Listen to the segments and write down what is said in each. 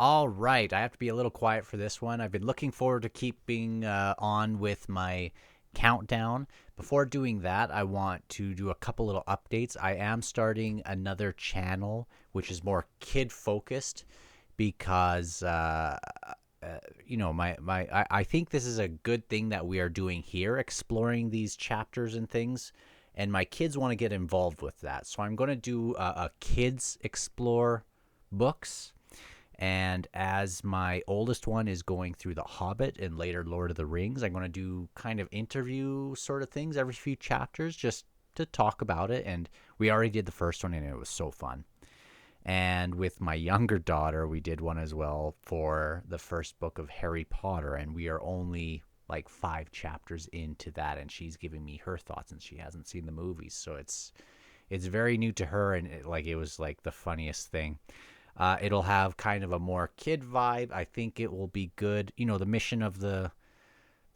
All right, I have to be a little quiet for this one. I've been looking forward to keeping on with my countdown. Before doing that, I want to do a couple little updates. I am starting another channel, which is more kid focused, because I think this is a good thing that we are doing here, exploring these chapters and things. And my kids want to get involved with that, so I'm going to do a kids explore books. And as my oldest one is going through The Hobbit and later Lord of the Rings, I'm going to do kind of interview sort of things every few chapters just to talk about it. And we already did the first one, and it was so fun. And with my younger daughter, we did one as well for the first book of Harry Potter. And we are only like 5 chapters into that. And she's giving me her thoughts, and she hasn't seen the movies. So it's very new to her. And it was like the funniest thing. It'll have kind of a more kid vibe. I think it will be good. The mission of the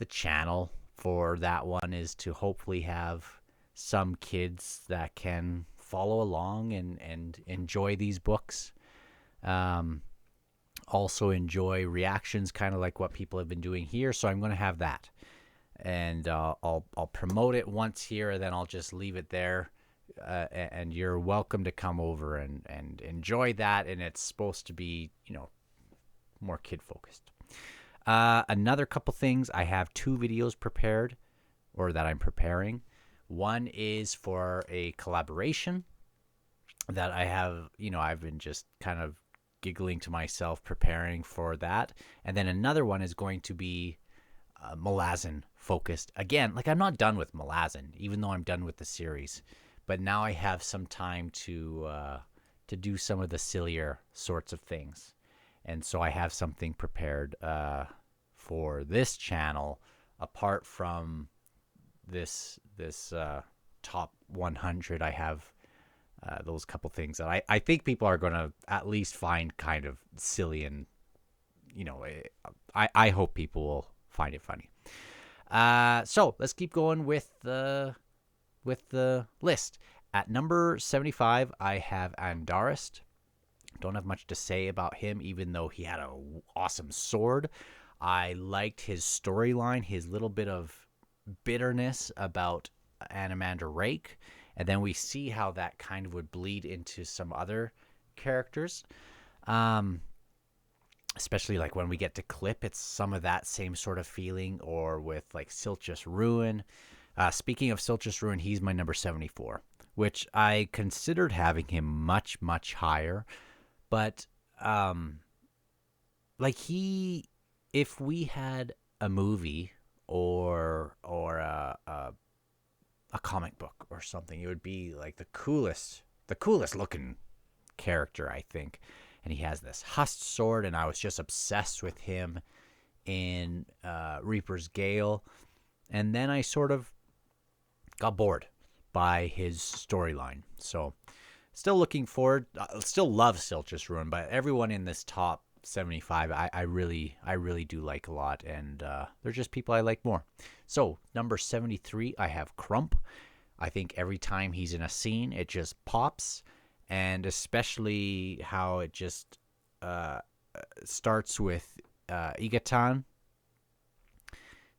channel for that one is to hopefully have some kids that can follow along and enjoy these books. Also enjoy reactions, kind of like what people have been doing here. So I'm going to have that, and I'll promote it once here, and then I'll just leave it there. And you're welcome to come over and enjoy that. And it's supposed to be, more kid focused. Another couple things. I have 2 videos prepared, or that I'm preparing. One is for a collaboration that I have, I've been just kind of giggling to myself preparing for that. And then another one is going to be Malazan focused. Again, I'm not done with Malazan, even though I'm done with the series. But now I have some time to do some of the sillier sorts of things. And so I have something prepared for this channel, apart from this top 100. I have those couple things that I think people are going to at least find kind of silly, and I hope people will find it funny. So let's keep going with the list. At number 75, I have Andarist. Don't have much to say about him, even though he had an awesome sword. I liked his storyline, his little bit of bitterness about Animander Rake, and then we see how that kind of would bleed into some other characters. Especially when we get to Clip, it's some of that same sort of feeling, or with Silchus Ruin. Speaking of Silchus Ruin, he's my number 74, which I considered having him much, much higher. But, if we had a movie or a comic book or something, it would be the coolest looking character, I think. And he has this Hust sword, and I was just obsessed with him in Reaper's Gale. And then I sort of got bored by his storyline. So still looking forward. Still love Silchus Ruin, but everyone in this top 75, I really do like a lot, and they're just people I like more. So number 73, I have Crump. I think every time he's in a scene, it just pops, and especially how it just starts with Igatan.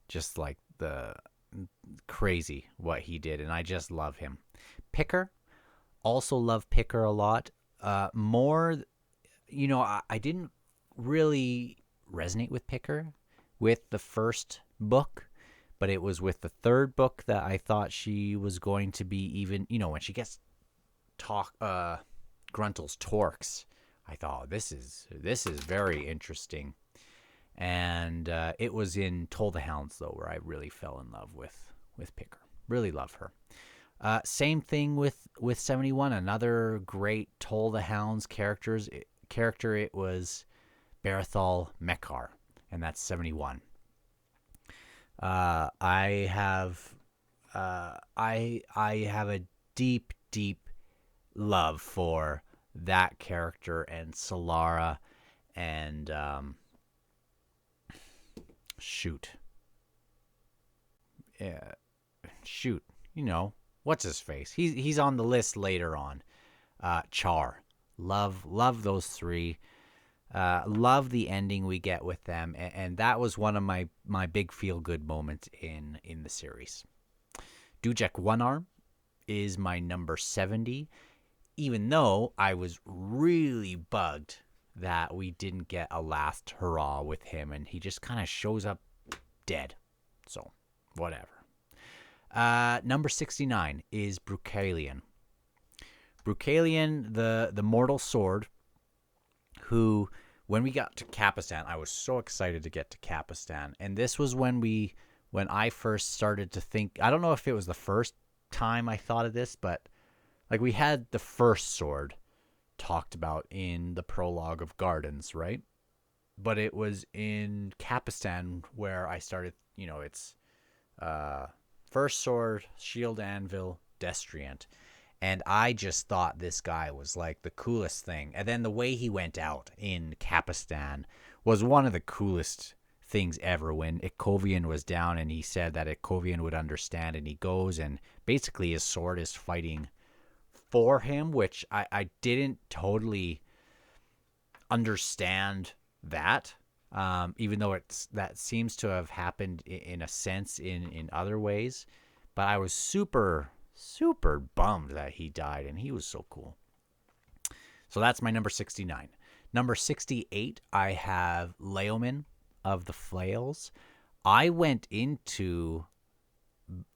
Just the crazy what he did, and I just love him. Picker, also love Picker a lot. More, I didn't really resonate with Picker with the first book, but it was with the third book that I thought she was going to be even, when she gets Gruntel's Torques, I thought this is very interesting. And it was in Toll the Hounds, though, where I really fell in love with Picker. Really love her. Same thing with 71. Another great Toll the Hounds character. It was Berthol Mekar, and that's 71. I have a deep love for that character and Solara and shoot, what's his face? He's on the list later on. Char, love those 3. Love the ending we get with them, and that was one of my big feel good moments in the series. Dujek One Arm is my number 70, even though I was really bugged that we didn't get a last hurrah with him, and he just kind of shows up dead. So, whatever. Number 69 is Bruchalion. Bruchalion, the mortal sword, who, when we got to Capistan, I was so excited to get to Capistan. And this was when I first started to think, I don't know if it was the first time I thought of this, but like we had the first sword talked about in the prologue of Gardens, right? But it was in Capistan where I started, it's first sword, shield anvil, destriant. And I just thought this guy was like the coolest thing. And then the way he went out in Capistan was one of the coolest things ever, when Ikovian was down and he said that Ikovian would understand, and he goes and basically his sword is fighting for him, which I didn't totally understand that, even though that seems to have happened in a sense in other ways. But I was super bummed that he died, and he was so cool. So that's my number 69. Number 68, I have Leomin of the Flails. I went into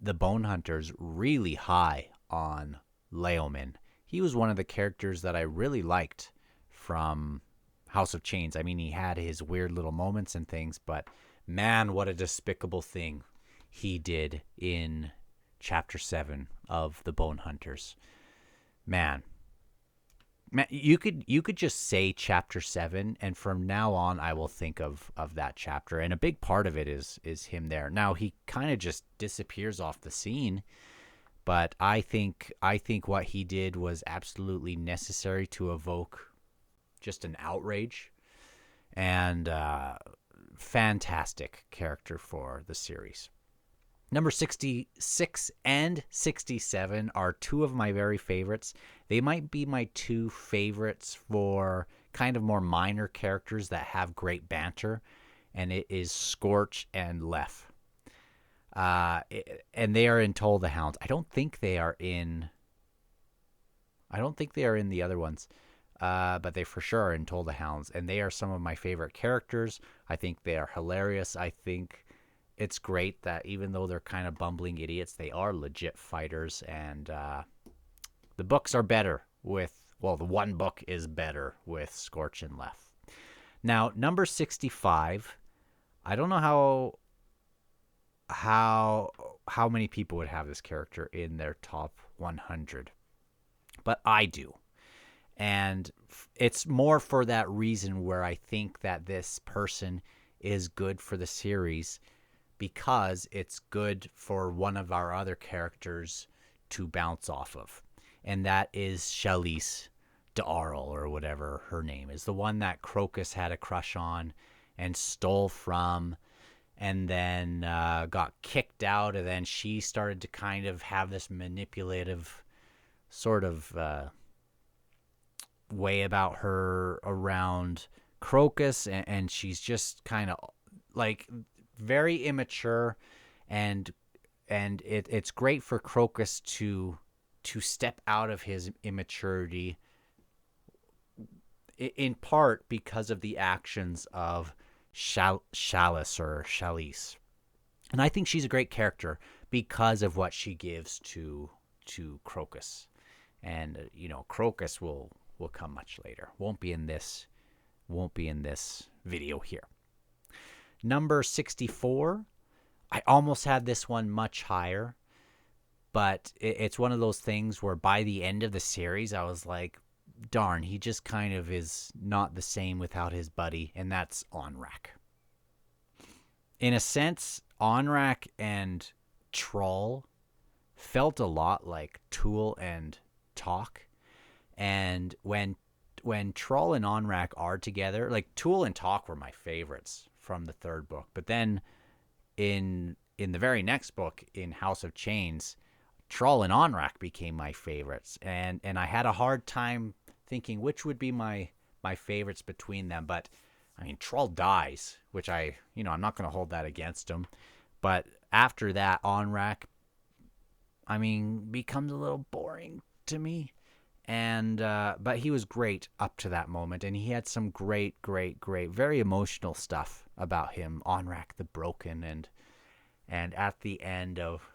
the Bone Hunters really high on Leomin. He was one of the characters that I really liked from House of Chains. I mean, he had his weird little moments and things, but man, what a despicable thing he did in Chapter 7 of the Bone Hunters. Man, you could just say Chapter 7, and from now on I will think of that chapter. And a big part of it is him there. Now he kind of just disappears off the scene, but I think what he did was absolutely necessary to evoke just an outrage, and fantastic character for the series. Number 66 and 67 are two of my very favorites. They might be my two favorites for kind of more minor characters that have great banter, and it is Scorch and Lef. And they are in Toll the Hounds. I don't think they are in the other ones, but they for sure are in Toll the Hounds, and they are some of my favorite characters. I think they are hilarious. I think it's great that even though they're kind of bumbling idiots, they are legit fighters, and the books are better the one book is better with Scorch and Lef. Now, number 65, I don't know how many people would have this character in their top 100, but I do. And it's more for that reason where I think that this person is good for the series, because it's good for one of our other characters to bounce off of. And that is Chalice d'Arl, or whatever her name is. The one that Crocus had a crush on and stole from, and then got kicked out, and then she started to kind of have this manipulative sort of way about her around Crocus, and she's just kind of like very immature, and it's great for Crocus to step out of his immaturity, in part because of the actions of Chalice. And I think she's a great character because of what she gives to Crocus. And Crocus will come much later. Won't be in this video here. Number 64, I almost had this one much higher, but it's one of those things where by the end of the series, I was like, darn, he just kind of is not the same without his buddy, and that's Onrak. In a sense, Onrak and Troll felt a lot like Tool and Talk, and when Troll and Onrak are together, like Tool and Talk were my favorites from the third book, but then in the very next book, in House of Chains, Troll and Onrak became my favorites, and I had a hard time thinking which would be my my favorites between them. But I mean, Troll dies, which I'm not going to hold that against him. But after that, Onrak, I mean, becomes a little boring to me. And but he was great up to that moment, and he had some great, very emotional stuff about him, Onrak the Broken, and at the end of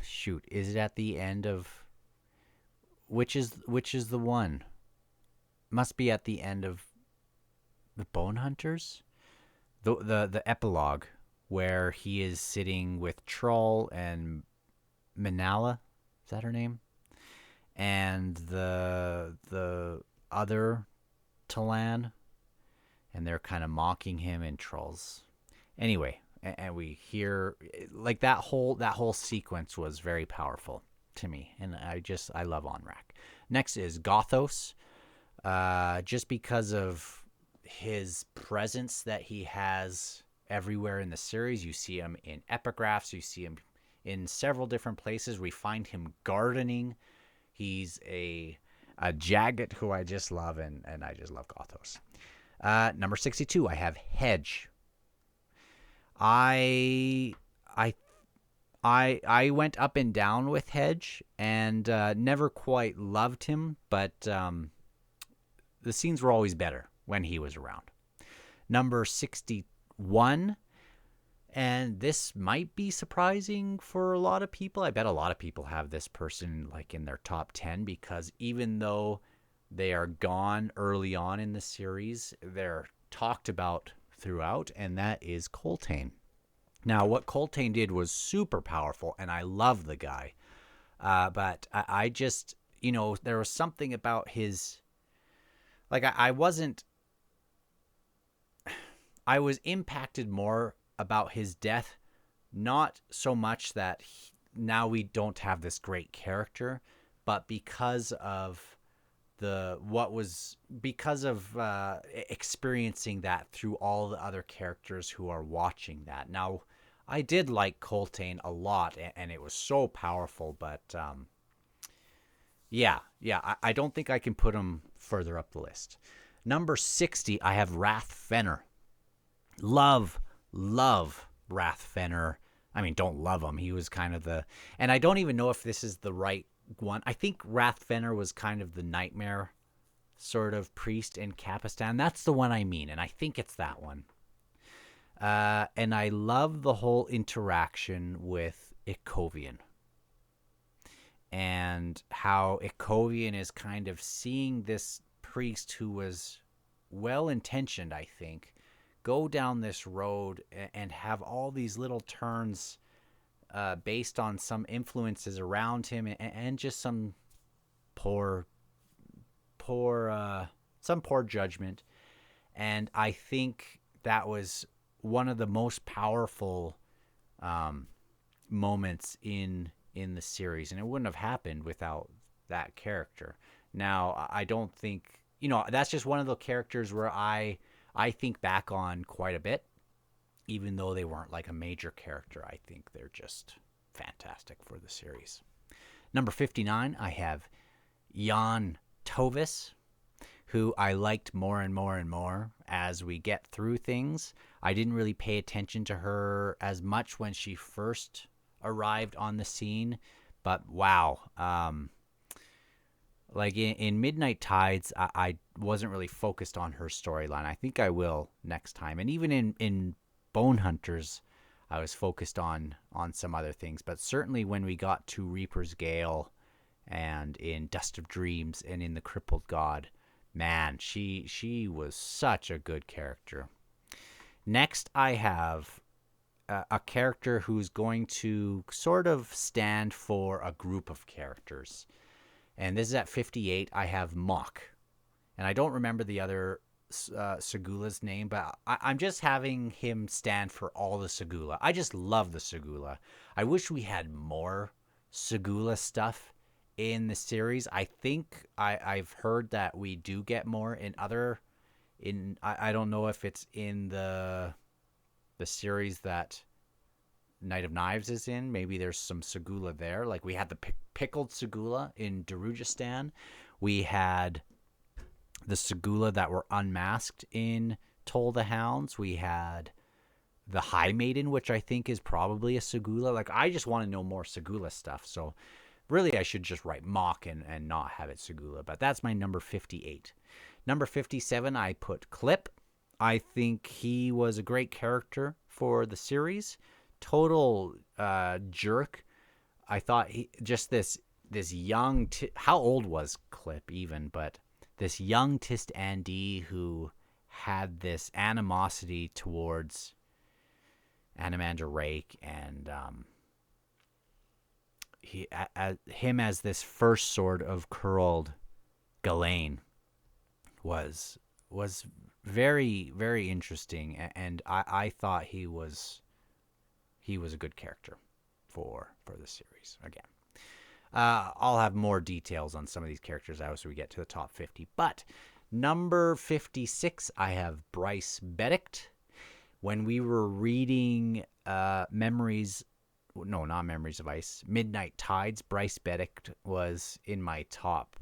shoot, is it at the end of which is the one? Must be at the end of the Bone Hunters, the epilogue where he is sitting with Troll and Manala. Is that her name? And the other Talan, and they're kind of mocking him and Trolls. Anyway, and we hear like that whole sequence was very powerful to me, and I love Onrak. Next is Gothos, just because of his presence that he has everywhere in the series. You see him in epigraphs, you see him in several different places. We find him gardening. He's a Jagged who I just love, and I just love Gothos. Number 62, I have Hedge. I went up and down with Hedge, and never quite loved him, but the scenes were always better when he was around. Number 61, and this might be surprising for a lot of people. I bet a lot of people have this person like in their top 10, because even though they are gone early on in the series, they're talked about throughout, and that is Coltane. Now, what Coltane did was super powerful, and I love the guy. But I just, there was something about his, like I was impacted more about his death, not so much that now we don't have this great character, but because of experiencing that through all the other characters who are watching that. Now, I did like Coltane a lot, and it was so powerful, but I don't think I can put him further up the list. Number 60, I have Wrath Fenner. Love Wrath Fenner. I mean, don't love him. He was kind of and I don't even know if this is the right one. I think Wrath Fenner was kind of the nightmare sort of priest in Capistan. That's the one I mean, and I think it's that one. And I love the whole interaction with Ikovian, and how Ikovian is kind of seeing this priest who was well-intentioned, I think, go down this road and have all these little turns based on some influences around him, and just some poor judgment. And I think that was one of the most powerful moments in the series, and it wouldn't have happened without that character. Now, I don't think, that's just one of the characters where I think back on quite a bit, even though they weren't like a major character. I think they're just fantastic for the series. Number 59, I have Jan Tovis, who I liked more and more and more as we get through things. I didn't really pay attention to her as much when she first arrived on the scene, but wow. Like in Midnight Tides, I wasn't really focused on her storyline. I think I will next time. And even in Bone Hunters, I was focused on some other things. But certainly when we got to Reaper's Gale, and in Dust of Dreams, and in The Crippled God, man, she was such a good character. Next, I have a character who's going to sort of stand for a group of characters. And this is at 58. I have Mok. And I don't remember the other Segula's name, but I'm just having him stand for all the Segula. I just love the Segula. I wish we had more Segula stuff in the series. I think I've heard that we do get more in other... I don't know if it's in the series that Knight of Knives is in. Maybe there's some Segula there. Like we had the pickled Segula in Darujistan. We had the Segula that were unmasked in Toll the Hounds. We had the High Maiden, which I think is probably a Segula. Like, I just want to know more Segula stuff. So really, I should just write Mock and not have it Segula. But that's my number 58. Number 57, I put Clip. I think he was a great character for the series. Total jerk. I thought he just this young. How old was Clip even? But this young Tist Andy who had this animosity towards Animander Rake, and him as this first sort of curled Ghislaine was very, very interesting, and I thought he was a good character for the series. Again, I'll have more details on some of these characters as we get to the top 50. But number 56, I have Bryce Benedict. When we were reading not Memories of Ice, Midnight Tides, Bryce Benedict was in my top.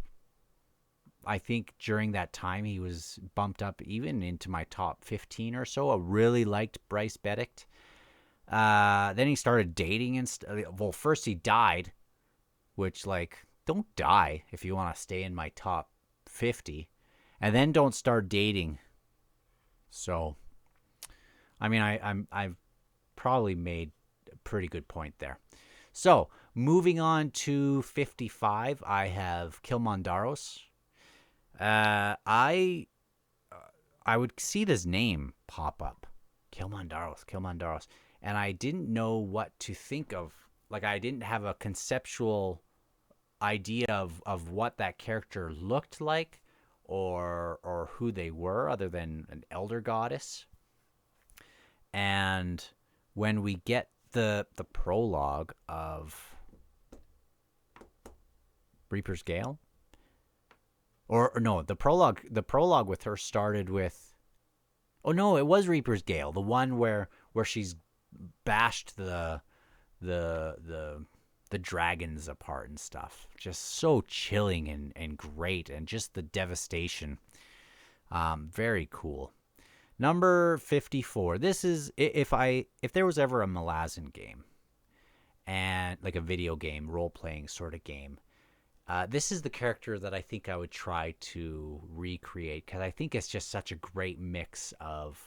I think during that time he was bumped up even into my top 15 or so. I really liked Bryce Benedict. Then he started dating and well, first he died, which, like, don't die if you want to stay in my top 50, and then don't start dating. So, I mean, I've probably made a pretty good point there. So, moving on to 55, I have Kilmandaros. I would see this name pop up, Kilmandaros, and I didn't know what to think of. Like, I didn't have a conceptual idea of what that character looked like or who they were, other than an elder goddess. And when we get the prologue of Reaper's Gale, or no, the prologue with her started with, oh no, it was Reaper's Gale, the one where she's bashed the dragons apart and stuff. Just so chilling and great, and just the devastation. Very cool. Number 54. This is, if there was ever a Malazan game, and like a video game, role-playing sort of game, this is the character that I think I would try to recreate, because I think it's just such a great mix of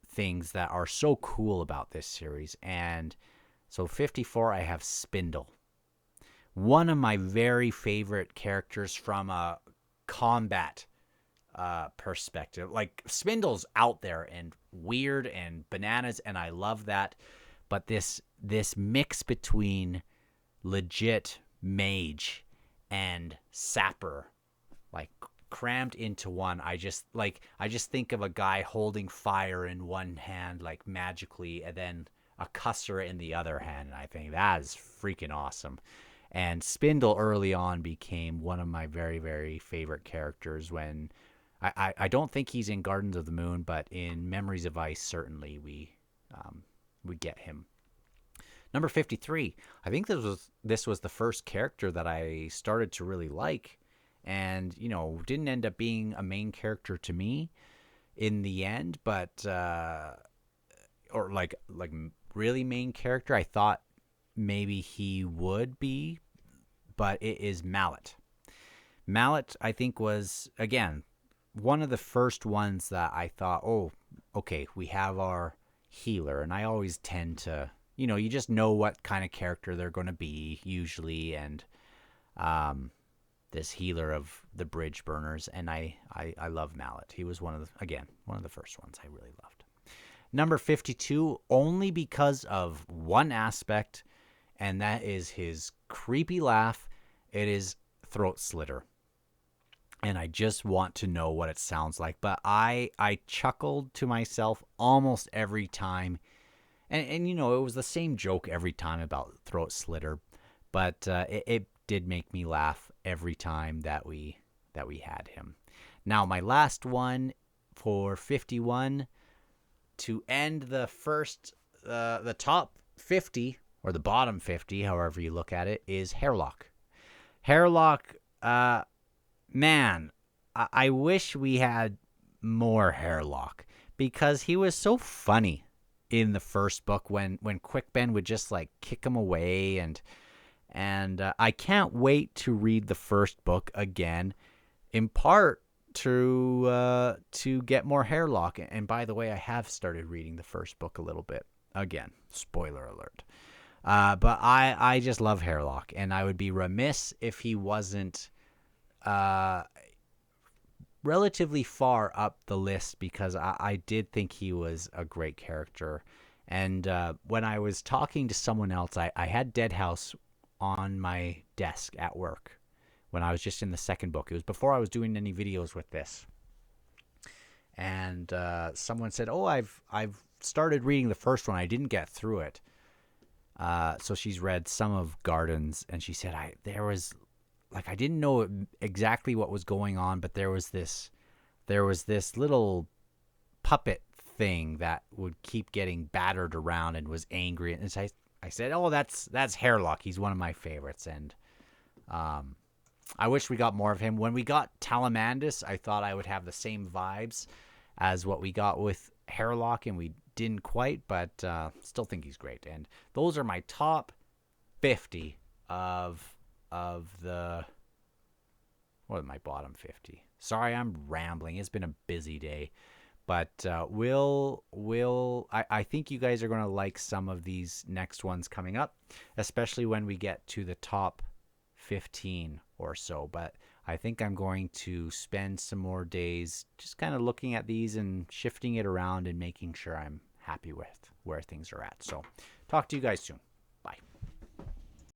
things that are so cool about this series. And so 54, I have Spindle. One of my very favorite characters from a combat perspective. Like, Spindle's out there and weird and bananas, and I love that. But this mix between legit mage and sapper, like, crammed into one. I just think of a guy holding fire in one hand, like, magically, and then a cusser in the other hand, and I think that is freaking awesome. And Spindle early on became one of my very, very favorite characters. When I don't think he's in Gardens of the Moon, but in Memories of Ice, certainly we get him. Number 53, I think this was the first character that I started to really like, and didn't end up being a main character to me in the end, but or like really main character. I thought maybe he would be, but it is Mallet. Mallet, I think, was, again, one of the first ones that I thought, oh, okay, we have our healer. And I always tend to, you just know what kind of character they're going to be usually. And this healer of the bridge burners. And I love Mallet. He was one of the first ones I really loved. Number 52, only because of one aspect, and that is his creepy laugh. It is Throat Slitter. And I just want to know what it sounds like. But I chuckled to myself almost every time. And it was the same joke every time about Throat Slitter. But it did make me laugh every time that we had him. Now, my last one for 51, to end the top 50, or the bottom 50, however you look at it, is Hairlock. Hairlock, Man, I wish we had more Hairlock because he was so funny in the first book when Quick Ben would just like kick him away, and I can't wait to read the first book again, in part to get more Hairlock. And by the way, I have started reading the first book a little bit again. Spoiler alert. But I just love Hairlock, and I would be remiss if he wasn't relatively far up the list because I did think he was a great character. And when I was talking to someone else, I had Deadhouse on my desk at work when I was just in the second book. It was before I was doing any videos with this. And someone said, "Oh, I've started reading the first one. I didn't get through it." So she's read some of Gardens, and she said, I didn't know exactly what was going on, but there was this little puppet thing that would keep getting battered around and was angry. And so I said, "Oh, that's Hairlock. He's one of my favorites." And I wish we got more of him. When we got Talamandus, I thought I would have the same vibes as what we got with Hairlock, and we didn't quite, but still think he's great. And those are my top 50 of the, what are my bottom 50? Sorry, I'm rambling. It's been a busy day, but I think you guys are going to like some of these next ones coming up, especially when we get to the top 15 or so. But I think I'm going to spend some more days just kind of looking at these and shifting it around and making sure I'm happy with where things are at. So talk to you guys soon. Bye.